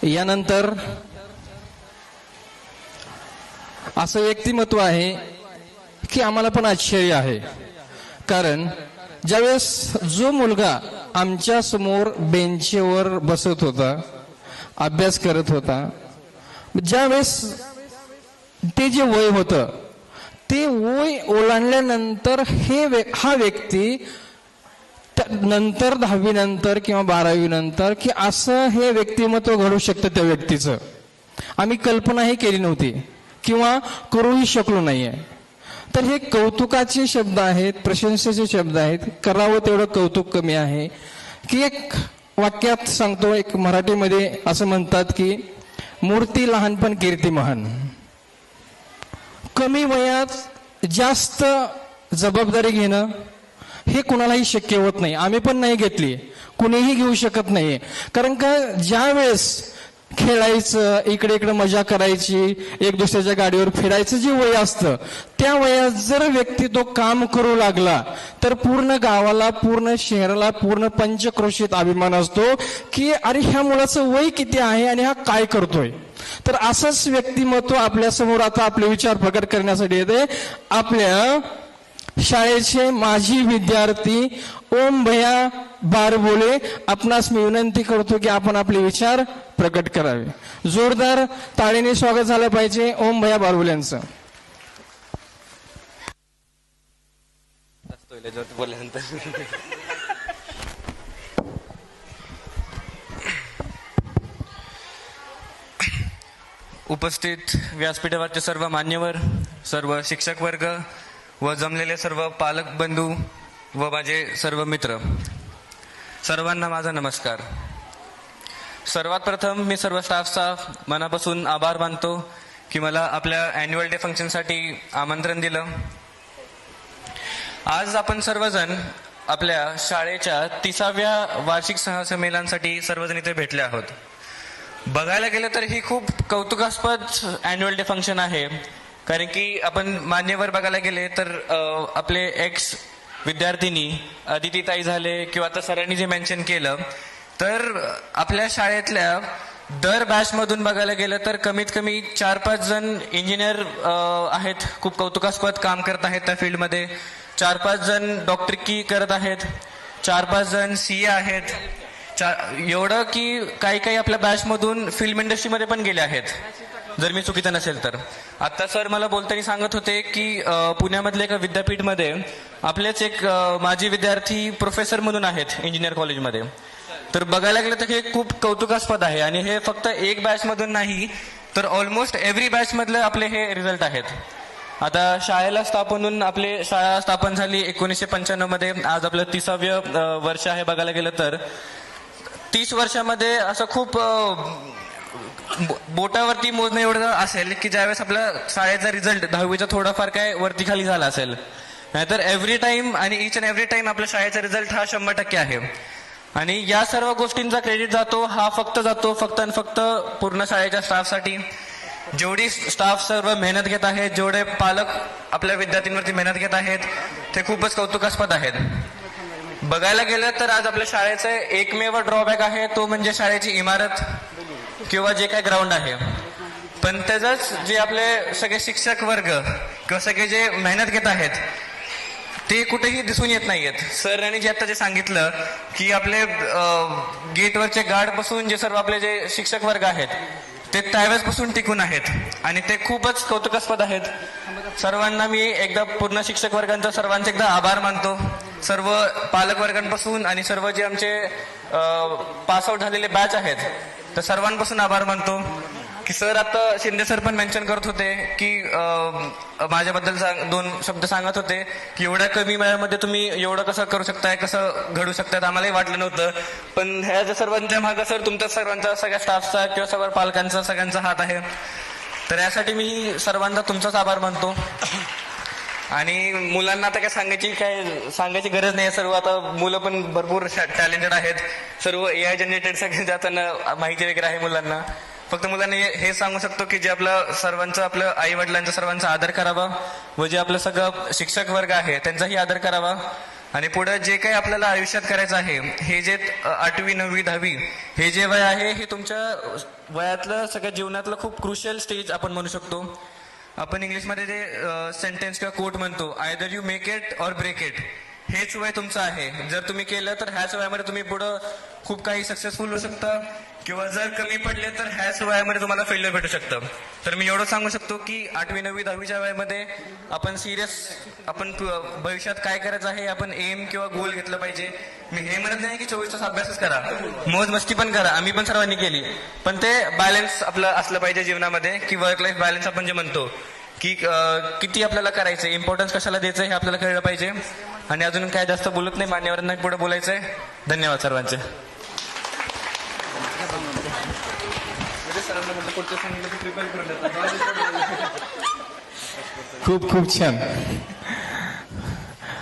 यानंतर असं व्यक्तिमत्व आहे की आम्हाला पण आश्चर्य आहे, कारण ज्यावेळेस जो मुलगा आमच्या समोर बेंचवर बसत होता, अभ्यास करत होता, ज्यावेळेस ते जे वय होतं ते वय ओलांडल्यानंतर हा व्यक्ती नंतर 10वी नंतर किंवा 12वी नंतर की असं हे व्यक्तिमत्व घडू शकतं त्या व्यक्तीचं आम्ही कल्पनाही केली नव्हती किंवा करूही शकलो नाहीये. तर हे कौतुकाचे शब्द आहेत, प्रशंसेचे शब्द आहेत. करावं तेवढं कौतुक कमी आहे की एक वाक्यात सांगतो, एक मराठीमध्ये असं म्हणतात की मूर्ती लहान पण कीर्ती महान. कमी वयात जास्त जबाबदारी घेणं हे कुणालाही शक्य होत नाही. आम्ही पण नाही घेतली, कुणीही घेऊ शकत नाही. कारण का ज्या वेळेस खेळायचं, इकडे इकडे मजा करायची, एक दुसऱ्याच्या गाडीवर फिरायचं जे वय असतं, त्या वयात जर व्यक्ती तो काम करू लागला तर पूर्ण गावाला, पूर्ण शहराला, पूर्ण पंचक्रोशीत अभिमान असतो की अरे ह्या मुलाचं वय किती आहे आणि हा काय करतोय. तर असंच व्यक्तिमत्व आपल्या समोर आता आपले विचार प्रकट करण्यासाठी येते. आपल्या शाळेचे माजी विद्यार्थी ओम भैया बारबोले, आपणास मी विनंती करतो की आपण आपले विचार प्रकट करावे. जोरदार टाळीने स्वागत झालं पाहिजे ओम भैया बारबोले यांचं. उपस्थित व्यासपीठावरचे सर्व मान्यवर, सर्व शिक्षक वर्ग व जमलेले सर्व पालक बंधू व माझे सर्व मित्र, सर्वांना माझा नमस्कार. सर्वात प्रथम मी सर्व स्टाफचा मनापासून आभार मानतो की मला आपल्या ॲन्युअल डे फंक्शनसाठी आमंत्रण दिलं. आज आपण सर्वजण आपल्या शाळेच्या 30व्या वार्षिक सहसंमेलनासाठी सर्वजण इथे भेटले आहोत. बघायला गेलं तर ही खूप कौतुकास्पद ॲन्युअल डे फंक्शन आहे, कारण की आपण मान्यवर बघायला गेले तर आपले एक्स विद्यार्थिनी अदितीताई झाले किंवा आता सरांनी जे मेन्शन केलं, तर आपल्या शाळेतल्या दर बॅचमधून बघायला गेलं तर कमीत कमी 4-5 जण इंजिनियर आहेत, खूप कौतुकास्पद काम करत आहेत त्या फील्डमध्ये. 4-5 जण डॉक्टरकी करत आहेत, 4-5 जण CA आहेत, एवढं की काही आपल्या बॅचमधून फिल्म इंडस्ट्रीमध्ये पण गेले आहेत, जर मी चुकीचं नसेल तर. आता सर मला बोलताना सांगत होते की पुण्यामधल्या एका विद्यापीठमध्ये आपलेच एक माजी विद्यार्थी प्रोफेसर म्हणून आहेत इंजिनियर कॉलेजमध्ये. तर बघायला गेलं तर हे खूप कौतुकास्पद आहे आणि हे फक्त एक बॅचमधून नाही तर ऑलमोस्ट एव्हरी बॅचमधले आपले हे रिझल्ट आहेत. आता शाळेला स्थापन होऊन आपली शाळा स्थापन झाली 1995 मध्ये. आज आपलं 30वं वर्ष आहे. बघायला गेलं तर 30 वर्षामध्ये असं खूप बोटावरती मोजणं एवढं असेल की ज्यावेळेस आपल्या शाळेचा रिझल्ट 10वीचा थोडाफार काय वरती खाली झाला असेल, नाहीतर एव्हरी टाइम आणि ईच अँड एव्हरी टाइम आपल्या शाळेचा रिझल्ट हा 100% आहे. आणि या सर्व गोष्टींचा क्रेडिट जातो फक्त आणि फक्त पूर्ण शाळेच्या स्टाफसाठी. जेवढी स्टाफ सर्व मेहनत घेत आहेत, जेवढे पालक आपल्या विद्यार्थ्यांवरती मेहनत घेत आहेत, ते खूपच कौतुकास्पद आहेत. बघायला गेलं तर आज आपल्या शाळेचं एकमेव ड्रॉबॅक आहे, तो म्हणजे शाळेची इमारत किंवा जे काही ग्राउंड आहे. पण त्याच जे आपले सगळे शिक्षक वर्ग किंवा सगळे जे मेहनत घेत आहेत ते कुठेही दिसून येत नाहीयेत. सरांनी जे आता जे सांगितलं की आपले गेटवरचे गार्ड पासून जे सर्व आपले जे शिक्षक वर्ग आहेत ते त्यावेळेसपासून टिकून आहेत आणि ते खूपच कौतुकास्पद आहेत. सर्वांना मी एकदा पूर्ण शिक्षक वर्गांचा सर्वांचे एकदा आभार मानतो. सर्व पालक वर्गांपासून आणि सर्व जे आमचे पासआउट झालेले बॅच आहेत तर सर्वांपासून आभार मानतो. की सर आता शिंदे सर पण मेन्शन करत होते की माझ्याबद्दल 2 शब्द सांगत होते की एवढ्या कमी वेळामध्ये तुम्ही एवढं कसं करू शकताय, कसं घडू शकतायत, आम्हालाही वाटलं नव्हतं. पण ह्या सर्वांच्या मागं सर तुमच्या सर्वांचा, सगळ्या स्टाफचा किंवा सर्व पालकांचा सगळ्यांचा हात आहे. तर यासाठी मी सर्वांचा तुमचाच आभार मानतो. आणि मुलांना आता काय सांगायची गरज नाही. सर्व आता मुलं पण भरपूर टॅलेंटेड आहेत, सर्व AI जनरेटेड सगळे त्यांना माहिती वगैरे आहे मुलांना. फक्त मुलांना हे सांगू शकतो की जे आपलं आई वडिलांचा सर्वांचा आदर करावा व जे आपलं सगळं शिक्षक वर्ग आहे त्यांचाही आदर करावा आणि पुढे जे काही आपल्याला आयुष्यात करायचं आहे, हे जे 8वी 9वी 10वी हे जे वय आहे, हे तुमच्या वयातलं सगळ्या जीवनातलं खूप क्रुशियल स्टेज आपण म्हणू शकतो. आपण इंग्लिशमध्ये जे सेंटेन्स किंवा कोट म्हणतो, either you make it or break it, हेच वय तुमचं आहे. जर तुम्ही केलं तर ह्याच वयामध्ये तुम्ही पुढं खूप काही सक्सेसफुल होऊ शकता, किंवा जर कमी पडले तर ह्याच वयामध्ये तुम्हाला फेल्युअर भेटू शकतं. तर मी एवढं सांगू शकतो की 8वी 9वी 10वीच्या वयामध्ये आपण सिरियस, आपण भविष्यात काय करायचं आहे, आपण एम किंवा गोल घेतलं पाहिजे. मी हे म्हणत नाही की 24 तास अभ्यासच करा, मौज मस्ती पण करा, आम्ही पण सर्वांनी केली, पण ते बॅलन्स आपलं असलं पाहिजे जीवनामध्ये, की वर्क लाईफ बॅलन्स आपण जे म्हणतो, की किती आपल्याला करायचं, इम्पॉर्टन्स कशाला द्यायचं हे आपल्याला कळलं पाहिजे. आणि अजून काय जास्त बोलत नाही, मान्यवरांना पुढे बोलायचंय. धन्यवाद सर्वांचे. खूप खूप छान.